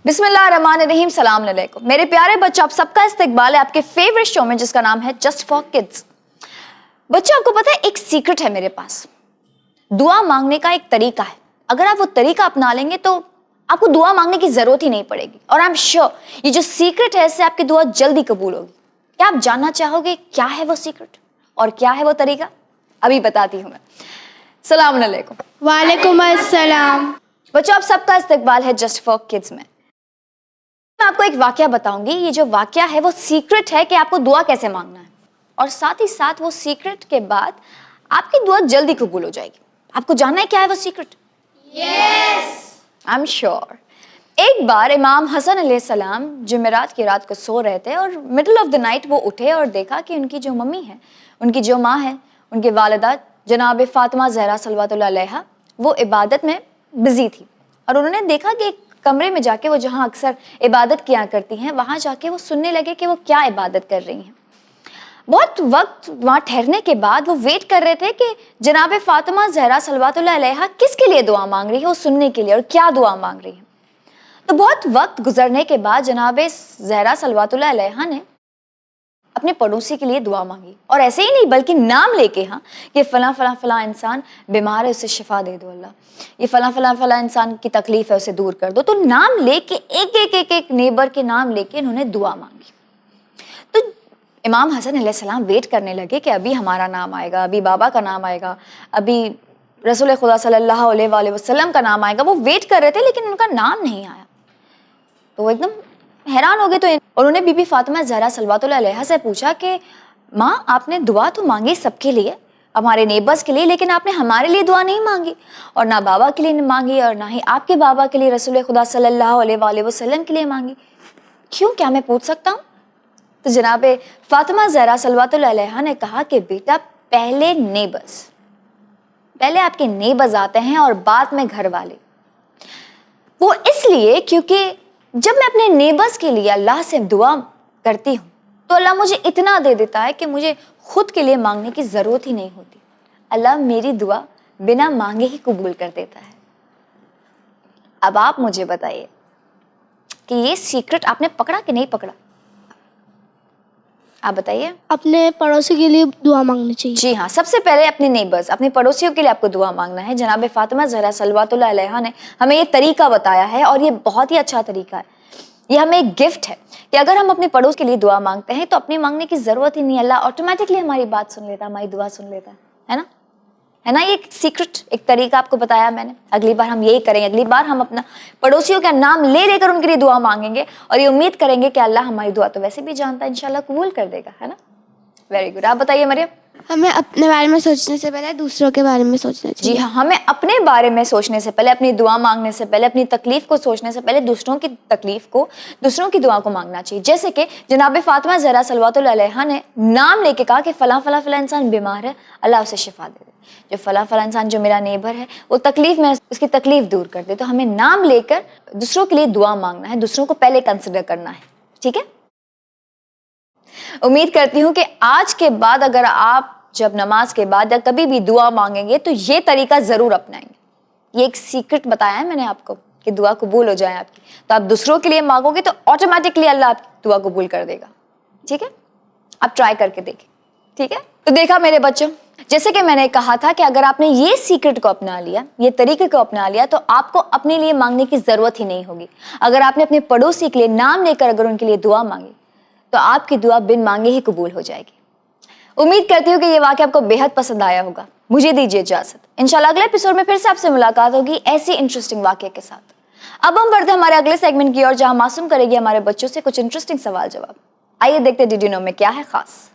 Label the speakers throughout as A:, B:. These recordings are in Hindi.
A: बिस्मिल्लाहिर्रहमानिर्रहीम, सलाम अलैकुम। मेरे प्यारे बच्चों, आप सबका इस्तकबाल है आपके फेवरेट शो में जिसका नाम है जस्ट फॉर किड्स। बच्चों, आपको पता है एक सीक्रेट है मेरे पास। दुआ मांगने का एक तरीका है। अगर आप वो तरीका अपना लेंगे तो आपको दुआ मांगने की जरूरत ही नहीं पड़ेगी। और आई एम श्योर ये जो सीक्रेट है इससे आपकी दुआ जल्दी कबूल होगी। क्या आप जानना चाहोगे क्या है वो सीक्रेट और क्या है वो तरीका? अभी बताती हूँ मैं। सलाम अलैकुम।
B: वालेकुम अस्सलाम।
A: बच्चों, आप सबका इस्तकबाल है जस्ट फॉर किड्स में। मैं आपको एक वाकया बताऊंगी। ये जो वाकया है वो सीक्रेट है कि आपको दुआ कैसे मांगना है, और साथ ही साथ वो सीक्रेट के बाद आपकी दुआ जल्दी कबूल हो जाएगी। आपको जानना है क्या है वो secret?
B: Yes.
A: I am sure. एक बार इमाम हसन अलैहिस्सलाम जुमेरात की रात को सो रहे थे और मिडिल ऑफ द नाइट वो उठे और देखा कि उनकी जो मम्मी है, उनकी जो माँ है, उनकी वालिदा जनाब फातिमा ज़हरा सल्लल्लाहु अलैहा, वो इबादत में बिजी थी। और उन्होंने देखा कि एक कमरे में जाके वो जहाँ अक्सर इबादत किया करती हैं वहाँ जाके वो सुनने लगे कि वो क्या इबादत कर रही हैं। बहुत वक्त वहाँ ठहरने के बाद वो वेट कर रहे थे कि जनाब फातिमा ज़हरा सल्लल्लाहु अलैहा किसके लिए दुआ मांग रही है, वो सुनने के लिए, और क्या दुआ मांग रही है। तो बहुत वक्त गुजरने के बाद जनाब ज़हरा सल्लल्लाहु अलैहा ने अपने पड़ोसी के लिए दुआ मांगी, और ऐसे ही नहीं बल्कि नाम लेके, हाँ, कि फला फला फला इंसान बीमार है, उसे शिफा दे दो अल्लाह, ये फला फला फला इंसान की तकलीफ है उसे दूर कर दो। तो नाम लेके एक नेबर के नाम लेके इन्होंने दुआ मांगी। तो इमाम हसन अलैहिस्सलाम वेट करने लगे कि अभी हमारा नाम आएगा, अभी बाबा का नाम आएगा, अभी रसूल खुदा सल्लल्लाहु अलैहि वसल्लम का नाम आएगा। वो वेट कर रहे थे लेकिन उनका नाम नहीं आया। तो वो एकदम हैरान हो गए। तो उन्होंने बीबी फातिमा ज़हरा सल्लल्लाहु अलैहा से पूछा कि माँ, आपने दुआ तो मांगी सबके लिए, हमारे नेबर्स के लिए, लेकिन आपने हमारे लिए दुआ नहीं मांगी, और ना बाबा के लिए मांगी और ना ही आपके बाबा के लिए रसूल खुदा सल्लल्लाहु अलैहि वसल्लम के लिए मांगी। क्यों, क्या मैं पूछ सकता हूँ? तो जनाब फातिमा ज़हरा सल्लल्लाहु अलैहा ने कहा कि बेटा, पहले आपके नेबर्स आते हैं और बाद में घर वाले। वो इसलिए क्योंकि जब मैं अपने नेबर्स के लिए अल्लाह से दुआ करती हूँ तो अल्लाह मुझे इतना दे देता है कि मुझे खुद के लिए मांगने की ज़रूरत ही नहीं होती। अल्लाह मेरी दुआ बिना मांगे ही कबूल कर देता है। अब आप मुझे बताइए कि ये सीक्रेट आपने पकड़ा कि नहीं पकड़ा? आप बताइए।
B: अपने पड़ोसी के लिए दुआ मांगनी चाहिए।
A: जी हाँ, सबसे पहले अपने नेबर्स, अपने पड़ोसियों के लिए आपको दुआ मांगना है। जनाब फातिमा ज़हरा सल्लल्लाहु अलैहा ने हमें ये तरीका बताया है और ये बहुत ही अच्छा तरीका है। ये हमें एक गिफ्ट है कि अगर हम अपने पड़ोस के लिए दुआ मांगते हैं तो अपनी मांगने की ज़रूरत ही नहीं, अल्लाह ऑटोमेटिकली हमारी बात सुन लेता है, हमारी दुआ सुन लेता है ना? है ना? ये एक सीक्रेट, एक तरीका आपको बताया मैंने। अगली बार हम यही करेंगे। अगली बार हम अपना पड़ोसियों का नाम ले लेकर उनके लिए दुआ मांगेंगे और ये उम्मीद करेंगे कि अल्लाह हमारी दुआ तो वैसे भी जानता है, इंशाल्लाह कबूल कर देगा, है ना? Very good. आप बताइए मरियम।
B: हमें अपने बारे में सोचने से पहले दूसरों के बारे में सोचना चाहिए।
A: जी हाँ, हमें अपने बारे में सोचने से पहले, अपनी दुआ मांगने से पहले, अपनी तकलीफ को सोचने से पहले दूसरों की तकलीफ को, दूसरों की दुआ को मांगना चाहिए। जैसे कि जनाब फातिमा ज़हरा सल्लल्लाहु अलैहा ने नाम लेके कहा कि फला फला फला इंसान बीमार है, अल्लाह उसे शिफा दे दे। जो फला फला इंसान जो मेरा नेबर है वो तकलीफ में, उसकी तकलीफ दूर कर दे। तो हमें नाम लेकर दूसरों के लिए दुआ मांगना है, दूसरों को पहले कंसिडर करना है। ठीक है? उम्मीद करती हूँ कि आज के बाद अगर आप जब नमाज के बाद या कभी भी दुआ मांगेंगे तो ये तरीका जरूर अपनाएंगे। ये एक सीक्रेट बताया है मैंने आपको कि दुआ कबूल हो जाए आपकी, तो आप दूसरों के लिए मांगोगे तो ऑटोमेटिकली अल्लाह आपकी दुआ कबूल कर देगा। ठीक है? आप ट्राई करके देखें। ठीक है? तो देखा मेरे बच्चों, जैसे कि मैंने कहा था कि अगर आपने ये सीक्रेट को अपना लिया, ये तरीके को अपना लिया, तो आपको अपने लिए मांगने की जरूरत ही नहीं होगी। अगर आपने अपने पड़ोसी के लिए नाम लेकर अगर उनके लिए दुआ मांगी तो आपकी दुआ बिन मांगे ही कबूल हो जाएगी। उम्मीद करती हूँ कि ये वाकया आपको बेहद पसंद आया होगा। मुझे दीजिए इजाजत। इंशाल्लाह अगले एपिसोड में फिर से आपसे मुलाकात होगी ऐसी इंटरेस्टिंग वाकये के साथ। अब हम बढ़ते हैं हमारे अगले सेगमेंट की ओर, जहां मासूम करेगी हमारे बच्चों से कुछ इंटरेस्टिंग सवाल जवाब। आइए देखते हैं डिड यू नो में क्या है खास।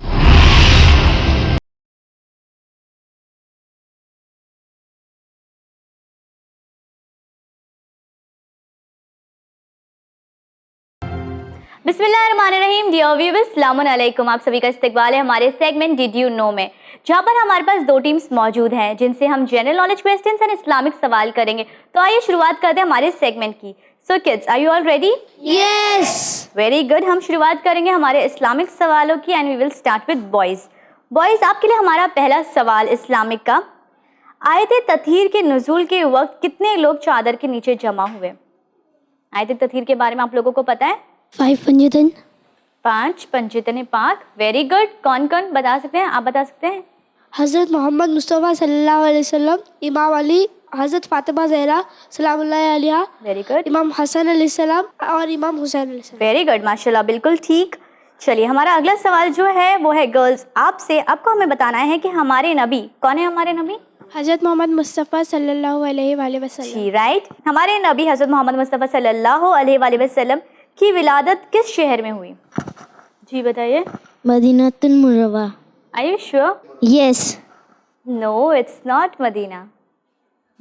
C: बिस्मिल्लाहिर्रहमानिर्रहीम। डियर व्यूअर्स, अस्सलाम अलैकुम। आप सभी का इस्तकबाल है हमारे सेगमेंट डिड यू नो में, जहाँ पर हमारे पास दो टीम्स मौजूद हैं जिनसे हम general knowledge questions and Islamic सवाल करेंगे। तो आइए शुरुआत करते हैं हमारे सेगमेंट की। So kids, are you all ready?
B: Yes.
C: Very good. हम शुरुआत करेंगे हमारे इस्लामिक सवालों की and we will start with boys. Boys, आपके लिए हमारा पहला सवाल इस्लामिक का। आयत ततहीर के नुज़ूल के वक्त कितने लोग चादर के नीचे जमा हुए? आयत तथहीर के बारे में आप लोगों को पता है?
B: 5 पंजतन।
C: 5 पंजतन पाक। Very good. कौन कौन बता सकते हैं? आप बता सकते हैं?
B: हज़रत मोहम्मद मुस्तफ़ा सल्लल्लाहु अलैहि वसल्लम, इमाम अली, हज़रत फातिमा ज़हरा सलामुल्लाह अलैहा,
C: वेरी गुड,
B: इमाम हसन अलैहिस्सलाम और इमाम हुसैन अलैहिस्सलाम।
C: वेरी गुड, माशाल्लाह, बिल्कुल ठीक। चलिए हमारा अगला सवाल जो है वो है गर्ल्स आपसे। आपको हमें बताना है कि हमारे नबी कौन है? हमारे नबी
B: हज़रत मोहम्मद मुस्तफ़ा सल्लल्लाहु अलैहि वसल्लम।
C: जी राइट। हमारे नबी हज़रत मोहम्मद मुस्तफ़ा सल्लल्लाहु अलैहि वसल्लम की विलादत किस शहर में हुई? जी बताइए।
B: Madinatul Munawwara.
C: Are you sure?
B: Yes.
C: No, it's not Medina.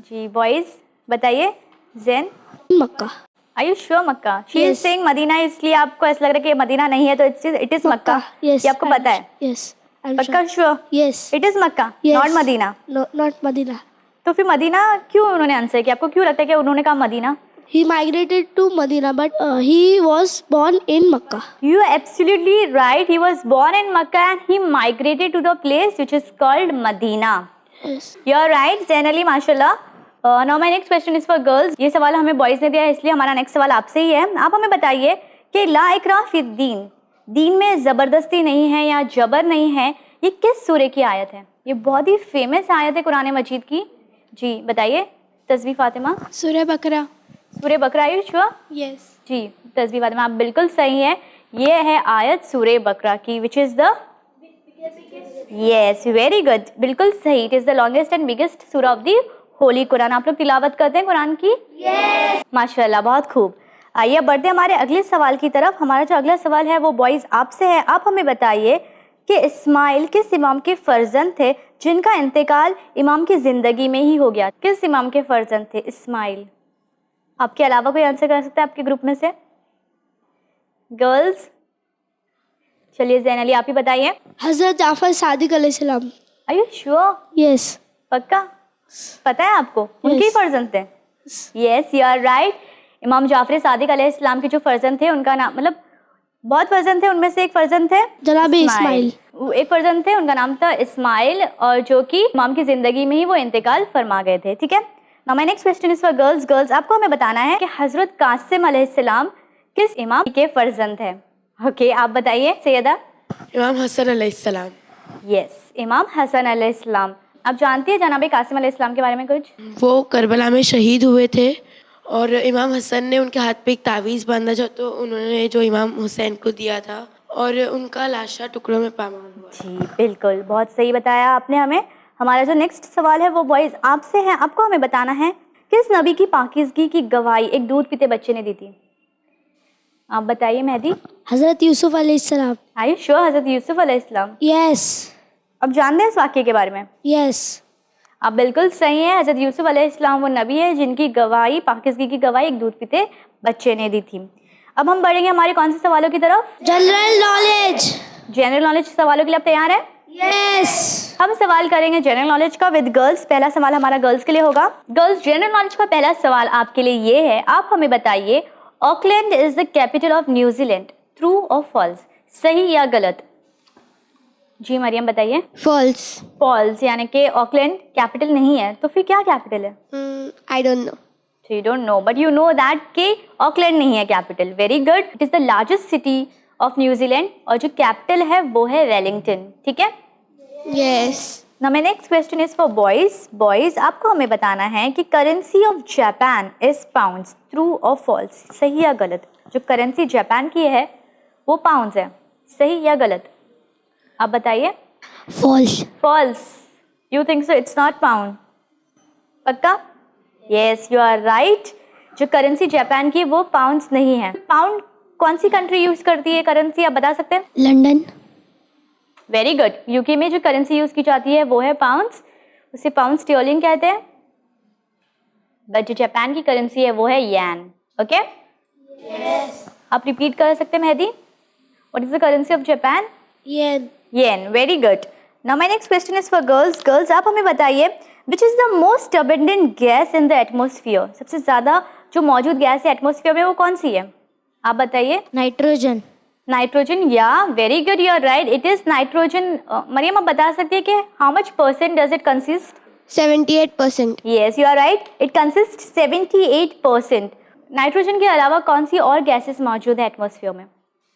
C: जी बॉयज बताइए। Zain?
B: Mecca.
C: Are you sure? Mecca. She is
B: Yes.
C: Saying Medina, इसलिए आपको ऐसा लग रहा है कि ये मदीना नहीं है, तो इट इज मक्का।
B: यस।
C: ये आपको पता है?
B: यस।
C: पक्का sure?
B: Yes.
C: It is Mecca, not Medina.
B: Not Medina.
C: तो फिर मदीना क्यों उन्होंने आंसर किया? आपको क्यों लगता है कि उन्होंने कहा Medina?
B: He migrated to Medina, but he was born in Makkah.
C: You are absolutely right. He was born in Makkah and he migrated to the place which is called Medina.
B: Yes.
C: You are right, Zainali, माशाल्लाह. Now my next question is for girls. ये सवाल हमें बॉयज ने दिया है, इसलिए हमारा नेक्स्ट सवाल आपसे ही है। आप हमें बताइए कि ला इकराह फिद्दीन, दीन में ज़बरदस्ती नहीं है या जबर नहीं है, ये किस सूरे की आयत है? ये बहुत ही फेमस आयत है कुरान मजीद की। जी बताइए तस्बीह फातिमा।
B: सूरह Baqarah.
C: Surah Baqarah. Are you sure?
B: Yes.
C: जी तस्बीह फातिमा आप बिल्कुल सही है। ये है आयत सूरे बकरा की, which is the yes very good, बिल्कुल सही। It is the longest and biggest सूरा ऑफ द होली कुरान। आप लोग तिलावत करते हैं कुरान की? yes. माशाल्लाह, बहुत खूब। आइए बढ़ते हमारे अगले सवाल की तरफ। हमारा जो अगला सवाल है वो बॉयज़ आपसे है। आप हमें बताइए कि इस्माइल किस इमाम के फर्जंद थे जिनका इंतकाल इमाम की ज़िंदगी में ही हो गया? किस इमाम के फर्जंद थे इस्माइल? आपके अलावा कोई आंसर कर सकता है आपके ग्रुप में से? गर्ल्स चलिए ज़ैनली आप ही बताइए।
B: हज़रत जाफ़र सादिक अलैहिस्सलाम।
C: Are you sure?
B: Yes.
C: पक्का पता है आपको? उनके ही फर्जंद थे? Yes you are right. Imam Jafar Sadiq अलैहिस्सलाम के जो फर्जंद थे उनका नाम, मतलब बहुत फर्जंद थे, उनमें से एक फर्जंद थे
B: जनाब इस्माइल।
C: एक फर्जंद थे, उनका नाम था इस्माइल, और जो कि इमाम की ज़िंदगी में ही वो इंतकाल फरमा गए थे। ठीक है। Now my next question is for girls. Girls आपको हमें बताना है कि हज़रत कासिम अलैहिस्सलाम किस इमाम के फर्जंद हैं? ओके आप बताइए सैयदा।
D: इमाम हसन अलैहिस्सलाम।
C: यस इमाम हसन अलैहिस्सलाम। आप जानती है जनाब कासिम अलैहिस्सलाम के बारे में कुछ?
D: वो करबला में शहीद हुए थे और इमाम हसन ने उनके हाथ पे एक तावीज़ बांधा जो तो उन्होंने जो इमाम हुसैन को दिया था और उनका लाशा टुकड़ों में पामाल हुआ।
C: जी बिल्कुल, बहुत सही बताया आपने हमें। हमारा जो नेक्स्ट सवाल है वो बॉयज़ आपसे है। आपको हमें बताना है किस नबी की पाकीज़गी की गवाही एक दूध पीते बच्चे ने दी थी? आप बताइए मेहदी।
B: हज़रत यूसुफ अलैहिस्सलाम।
C: Are you sure? Hazrat Yusuf अलैहिस्सलाम।
B: Yes.
C: अब जानते हैं इस वाक़ये के बारे में?
B: Yes.
C: आप बिल्कुल सही हैं। हज़रत यूसुफ अलैहिस्सलाम वो नबी है जिनकी गवाही, पाकीज़गी की गवाही एक दूध पीते बच्चे ने दी थी। अब हम बढ़ेंगे हमारे कौन से सवालों की तरफ?
B: General knowledge.
C: जनरल नॉलेज सवालों के लिए आप तैयार हैं?
B: Yes.
C: हम सवाल करेंगे जनरल नॉलेज का विद गर्ल्स। पहला सवाल हमारा गर्ल्स के लिए होगा। गर्ल्स जनरल नॉलेज का पहला सवाल आपके लिए ये है, आप हमें बताइए Auckland is the capital of New Zealand, true और फॉल्स, सही या गलत? जी मरियम बताइए।
B: False.
C: फॉल्स, यानी कि ऑकलैंड कैपिटल नहीं है, तो फिर क्या कैपिटल है?
B: I don't know.
C: So you don't know, but you know that कि ऑकलैंड नहीं है capital. Very good. It is the largest city of New Zealand और जो कैपिटल है वो है वेलिंगटन। ठीक है।
B: Yes.
C: Now my next question is for boys. Boys आपको हमें बताना है कि currency of Japan is pounds, true और फॉल्स, सही या गलत? जो करेंसी जापान की है वो पाउंड्स है, सही या गलत? आप बताइए।
B: False.
C: False. You think so? It's not pound? पक्का? Yes you are right. जो करेंसी जापान की है वो पाउंड्स नहीं है। पाउंड कौन सी कंट्री यूज करती है करेंसी, आप बता सकते हैं?
B: London.
C: Very good. यूके में जो करेंसी यूज की जाती है वो है पाउंड्स, उसे पाउंड स्टर्लिंग कहते हैं। बट जो जापान की करेंसी है वो है येन। ओके आप रिपीट कर सकते हैं Mehdi? What is the currency of Japan?
B: Yen.
C: Yen. Very good. Now my next question is for girls. Girls आप हमें बताइए which is the most abundant gas in the atmosphere, सबसे ज्यादा जो मौजूद गैस है एटमोसफियर में वो कौन सी है? आप बताइए।
B: Nitrogen.
C: Nitrogen. Yeah very good, you are right, it is nitrogen. Maryam आप बता सकती है कि how much percent does it consist?
B: 78%.
C: Yes you are right, it consist 78%। Nitrogen के अलावा कौन सी और गैसेस मौजूद है एटमॉस्फेयर में?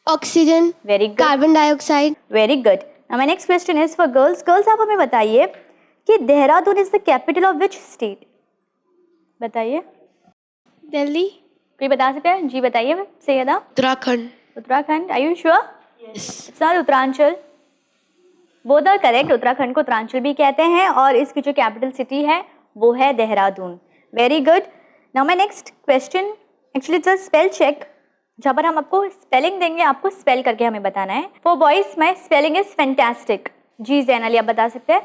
B: Oxygen,
C: very good,
B: carbon dioxide.
C: Very good. Now my next question is for girls. Girls, आप हमें बताइए कि Dehradun is the capital of which state? बताइए,
B: दिल्ली।
C: कोई बता सकता है? जी बताइए Sayeda.
D: Uttarakhand.
C: Uttarakhand. Are you sure?
D: Yes.
C: It's not Uttaranchal. Both are correct. Uttarakhand को उत्तरांचल भी कहते हैं और इसकी जो कैपिटल सिटी है वो है Dehradun. Very good. Now my next question, actually it's a spell check, जहाँ पर हम आपको स्पेलिंग देंगे, आपको स्पेल करके हमें बताना है। For boys my spelling is fantastic. जी जैन अली, आप बता सकते हैं?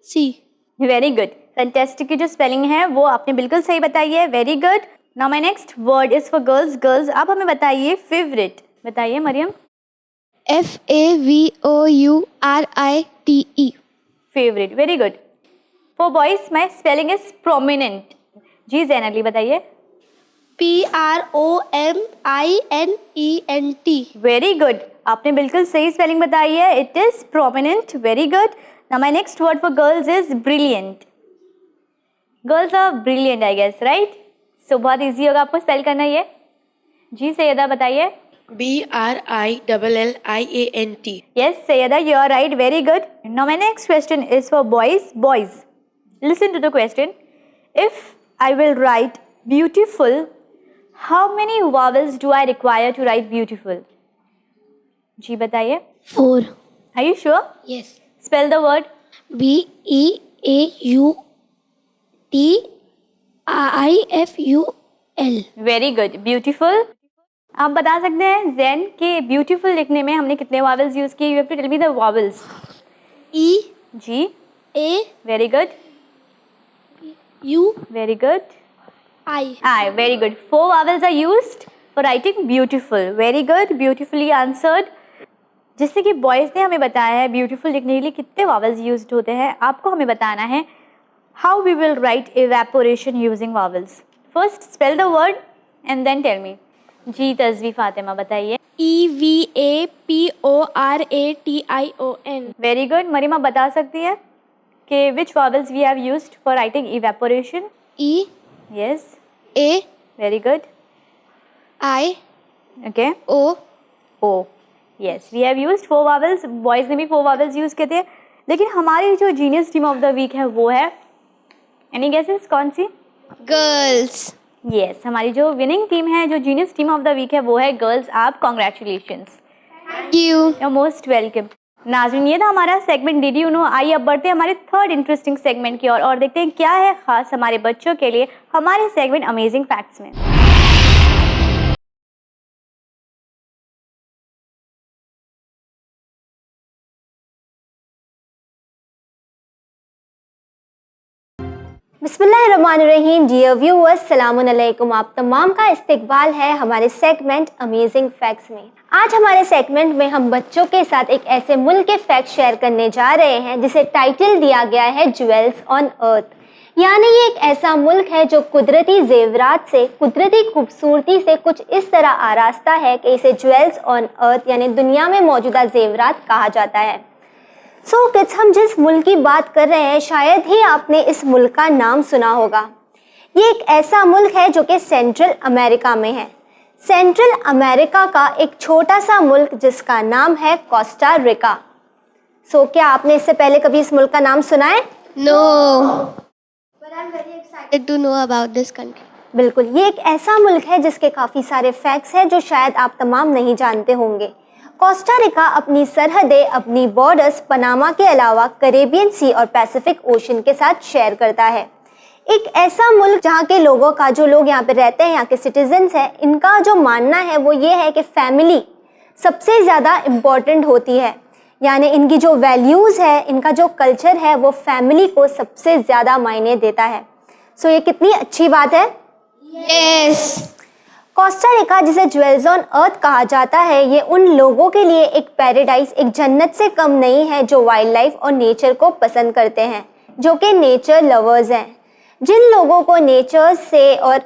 B: FANTASTIC।
C: Very good. फैंटास्टिक की जो स्पेलिंग है वो आपने बिल्कुल सही बताई है। Very good. Now my next word is for girls. Girls, आप हमें बताइए फेवरेट। बताइए Mariam.
B: FAVOURITE।
C: Favourite. Very good. For boys my spelling is prominent. जी जैन अली, बताइए?
B: PROMINENT।
C: वेरी गुड, आपने बिल्कुल सही स्पेलिंग बताई है। It is prominent. Very good. Now my next word for girls is brilliant. Girls are brilliant I guess, right? So बहुत इजी होगा आपको स्पेल करना ये। जी सैयदा, बताइए?
D: BRILLIANT।
C: Yes, Sayada, you are right. Very good. Now my next question is for boys. Boys, listen to the question. If I will write beautiful, how many vowels do I require to write beautiful? जी बताइए।
B: 4।
C: Are you sure?
B: Yes।
C: Spell the word.
B: BEAUTIFUL।
C: Very good. Beautiful. आप बता सकते हैं जैन के ब्यूटीफुल लिखने में हमने कितने वावल्स यूज किए? You have to tell me the vowels.
B: E
C: जी।
B: A
C: very good.
B: U
C: very good.
B: I।
C: I, very good. 4 vowels are used for writing beautiful. Very good. Beautifully answered. जिससे कि बॉयज ने हमें बताया है ब्यूटीफुल लिखने के लिए कितने vowels used होते हैं, आपको हमें बताना है how we will write evaporation using vowels. First spell the word and then tell me. जी तज़वी फातिमा, बताइए?
B: EVAPORATION।
C: Very good. मरीमा बता सकती है कि which vowels we have used for writing evaporation?
B: E
C: Yes.
B: A
C: Very good.
B: I
C: Okay.
B: O
C: O. Yes, we have used 4 vowels. Boys ने भी 4 vowels use किए थे, लेकिन हमारी जो genius team of the week है वो है, एनी गेसेस कौन सी?
B: girls।
C: Yes, हमारी जो विनिंग टीम है, जो genius team of the week है वो है गर्ल्स। आप congratulations.
B: Thank you।
C: You most welcome. नाज़रीन, ये था हमारा सेगमेंट डिड यू नो। आइए अब बढ़ते हैं हमारे थर्ड इंटरेस्टिंग सेगमेंट की ओर और देखते हैं क्या है खास हमारे बच्चों के लिए हमारे सेगमेंट अमेजिंग फैक्ट्स में।
E: बिस्मिल्लाहिर्रहमानिर्रहीम। डियर व्यूअर्स, सलामुन अलैकुम। आप तमाम का इस्तकबाल है हमारे सेगमेंट अमेजिंग फैक्ट्स में। आज हमारे सेगमेंट में हम बच्चों के साथ एक ऐसे मुल्क के फैक्ट शेयर करने जा रहे हैं जिसे टाइटल दिया गया है ज्वेल्स ऑन अर्थ। यानी ये एक ऐसा मुल्क है जो कुदरती जेवरात से, कुदरती खूबसूरती से कुछ इस तरह आरास्ता है कि इसे ज्वेल्स ऑन अर्थ यानी दुनिया में मौजूदा जेवरात कहा जाता है। सो किड्स, हम जिस मुल्क की बात कर रहे हैं शायद ही आपने इस मुल्क का नाम सुना होगा। ये एक ऐसा मुल्क है जो कि सेंट्रल अमेरिका में है। सेंट्रल अमेरिका का एक छोटा सा मुल्क जिसका नाम है कोस्टा रिका। सो क्या आपने इससे पहले कभी इस मुल्क का नाम सुना है?
B: No, but I'm very excited to know about this country।
E: बिल्कुल, ये एक ऐसा मुल्क है जिसके काफ़ी सारे फैक्ट्स हैं जो शायद आप तमाम नहीं जानते होंगे। कोस्टा रिका अपनी सरहदें, अपनी बॉर्डर्स पनामा के अलावा कैरेबियन सी और पैसिफिक ओशन के साथ शेयर करता है। एक ऐसा मुल्क जहाँ के लोगों का, जो लोग यहाँ पे रहते हैं, यहाँ के सिटीजन्स हैं, इनका जो मानना है वो ये है कि फैमिली सबसे ज़्यादा इम्पॉर्टेंट होती है। यानी इनकी जो वैल्यूज़ है, इनका जो कल्चर है वो फैमिली को सबसे ज़्यादा मायने देता है। सो ये कितनी अच्छी बात है।
B: Yes।
E: कोस्टा रिका जिसे ज्वेल्स ऑन अर्थ कहा जाता है, ये उन लोगों के लिए एक पैराडाइज, एक जन्नत से कम नहीं है जो वाइल्ड लाइफ और नेचर को पसंद करते हैं, जो कि नेचर लवर्स हैं। जिन लोगों को नेचर से और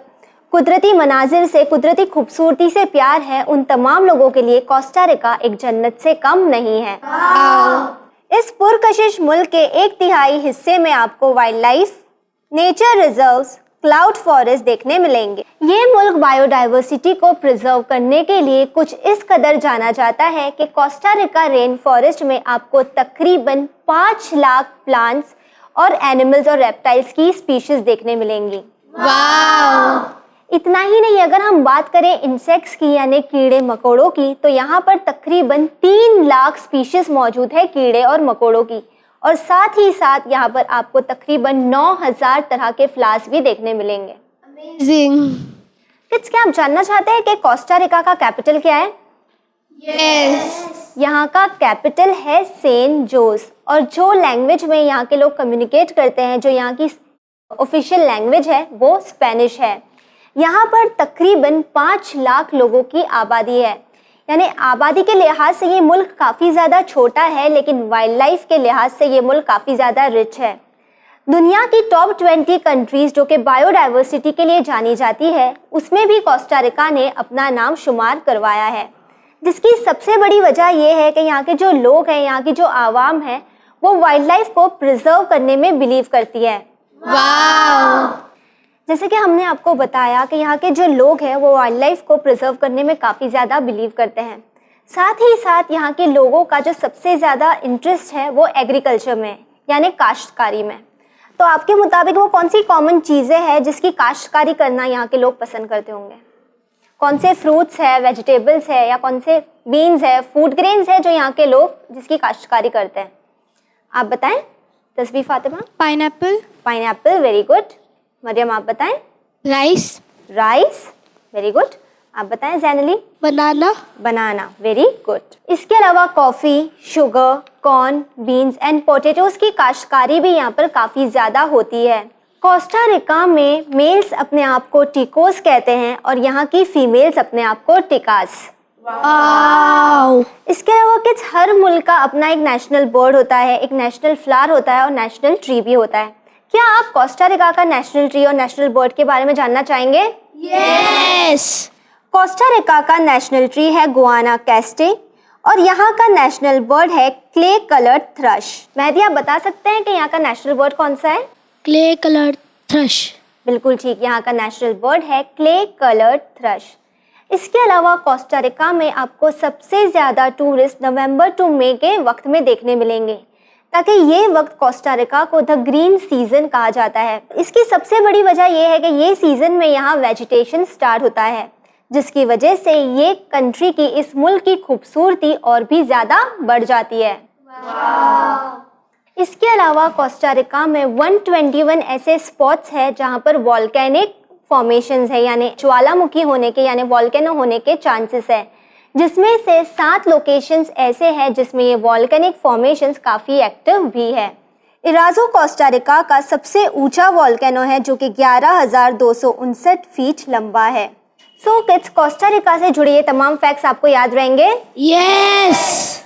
E: कुदरती मनाजिर से, कुदरती खूबसूरती से प्यार है, उन तमाम लोगों के लिए कोस्टा रिका एक जन्नत से कम नहीं है। इस पुरकशिश मुल्क के 1/3 हिस्से में आपको wild life, nature reserves, cloud forest देखने मिलेंगे। ये मुल्क बायोडाइवर्सिटी को प्रिजर्व करने के लिए कुछ इस कदर जाना जाता है कि कोस्टा रिका रेन फॉरेस्ट में आपको तकरीबन 5 लाख प्लांट्स और एनिमल्स और रेप्टाइल्स की स्पीशीज देखने मिलेंगी। इतना ही नहीं, अगर हम बात करें इंसेक्ट्स की यानी कीड़े मकोड़ों की, तो यहाँ पर तकरीबन 3 लाख स्पीशीज मौजूद है कीड़े और मकोड़ों की, और साथ ही साथ यहाँ पर आपको तकरीबन 9000 तरह के फ्लावर्स भी देखने मिलेंगे।
B: अमेजिंग।
E: किड्स, क्या आप जानना चाहते हैं कि कोस्टा रिका का कैपिटल क्या है?
B: यस।
E: यहाँ का कैपिटल है सेंट जोस, और जो लैंग्वेज में यहाँ के लोग कम्युनिकेट करते हैं, जो यहाँ की ऑफिशियल लैंग्वेज है, वो स्पेनिश है। यहाँ पर तकरीबन 5 लाख लोगों की आबादी है, यानी आबादी के लिहाज से ये मुल्क काफ़ी ज़्यादा छोटा है, लेकिन वाइल्ड लाइफ के लिहाज से ये मुल्क काफ़ी ज़्यादा रिच है। दुनिया की टॉप 20 कंट्रीज़ जो कि बायोडाइवर्सिटी के लिए जानी जाती है, उसमें भी कोस्टा रिका ने अपना नाम शुमार करवाया है, जिसकी सबसे बड़ी वजह यह है कि यहाँ के जो लोग हैं, यहाँ की जो आवाम है, वो वाइल्ड लाइफ को प्रिजर्व करने में बिलीव करती है। जैसे कि हमने आपको बताया कि यहाँ के जो लोग हैं वो वाइल्ड लाइफ को प्रिजर्व करने में काफ़ी ज़्यादा बिलीव करते हैं। साथ ही साथ यहाँ के लोगों का जो सबसे ज़्यादा इंटरेस्ट है वो एग्रीकल्चर में, यानी काश्तकारी में। तो आपके मुताबिक वो कौन सी कॉमन चीज़ें हैं जिसकी काश्तकारी करना यहाँ के लोग पसंद करते होंगे? कौन से फ्रूट्स है, वेजिटेबल्स है, या कौन से बीन्स है, फूड ग्रेन्स है जो यहाँ के लोग जिसकी काश्तकारी करते हैं? आप बताएं Tasbeeh Fatima.
B: Pineapple.
E: Pineapple, very good. Mariam, आप बताएं।
B: राइस।
E: Rice, very good. आप बताएं Zainali.
B: Banana.
E: Banana, very good. इसके अलावा coffee, sugar, corn, beans and potatoes की काश्तकारी भी यहाँ पर काफ़ी ज़्यादा होती है। कोस्टा रिका में मेल्स अपने आप को टिकोस कहते हैं और यहाँ की फीमेल्स अपने आप को टिकास। इसके अलावा किड्स, हर मुल्क का अपना एक नेशनल बर्ड होता है, एक नेशनल फ्लावर होता है और नेशनल ट्री भी होता है। क्या आप कोस्टा रिका का नेशनल ट्री और नेशनल बर्ड के बारे में जानना चाहेंगे?
B: यस।
E: कोस्टा रिका का नेशनल ट्री है गुआना कैस्टे और यहाँ का नेशनल बर्ड है क्ले कलर्ड थ्रश। मेहदी, आप बता सकते हैं कि यहाँ का नेशनल बर्ड कौन सा है?
B: Clay coloured thrust.
E: बिल्कुल ठीक, यहाँ का नेशनल बर्ड है क्ले कलर्ड थ्रश। इसके अलावा कोस्टा रिका में आपको सबसे ज़्यादा टूरिस्ट नवंबर टू मई के वक्त में देखने मिलेंगे, ताकि ये वक्त कोस्टा रिका को द ग्रीन सीजन कहा जाता है। इसकी सबसे बड़ी वजह यह है कि ये सीजन में यहाँ वेजिटेशन स्टार्ट होता है, जिसकी वजह से ये कंट्री की, इस मुल्क की खूबसूरती और भी ज़्यादा बढ़ जाती है। इसके अलावा कोस्टा रिका में 121 ऐसे स्पॉट्स हैं जहाँ पर वॉल्केनिक फॉर्मेशंस है, यानी ज्वालामुखी होने के, यानी वॉल्केनो होने के चांसेस है, जिसमें से 7 लोकेशंस ऐसे हैं जिसमें ये वॉल्केनिक फॉर्मेशंस काफ़ी एक्टिव भी है। इराजो कोस्टा रिका का सबसे ऊंचा वॉल्केनो है जो कि 11,259 फीट लंबा है। सो किड्स, कोस्टा रिका से जुड़े ये तमाम फैक्ट्स आपको याद रहेंगे?
B: यस।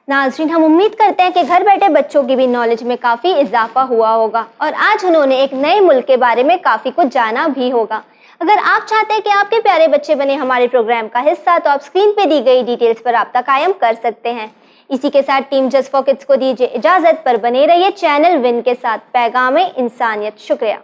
E: नाज़रीन, हम उम्मीद करते हैं कि घर बैठे बच्चों की भी नॉलेज में काफ़ी इजाफा हुआ होगा और आज उन्होंने एक नए मुल्क के बारे में काफ़ी कुछ जाना भी होगा। अगर आप चाहते हैं कि आपके प्यारे बच्चे बने हमारे प्रोग्राम का हिस्सा, तो आप स्क्रीन पे दी गई डिटेल्स पर राब्ता कायम कर सकते हैं। इसी के साथ टीम जस्ट फॉर किड्स को दीजिए इजाज़त, पर बने रहिए चैनल विन के साथ। पैगाम इंसानियत। शुक्रिया।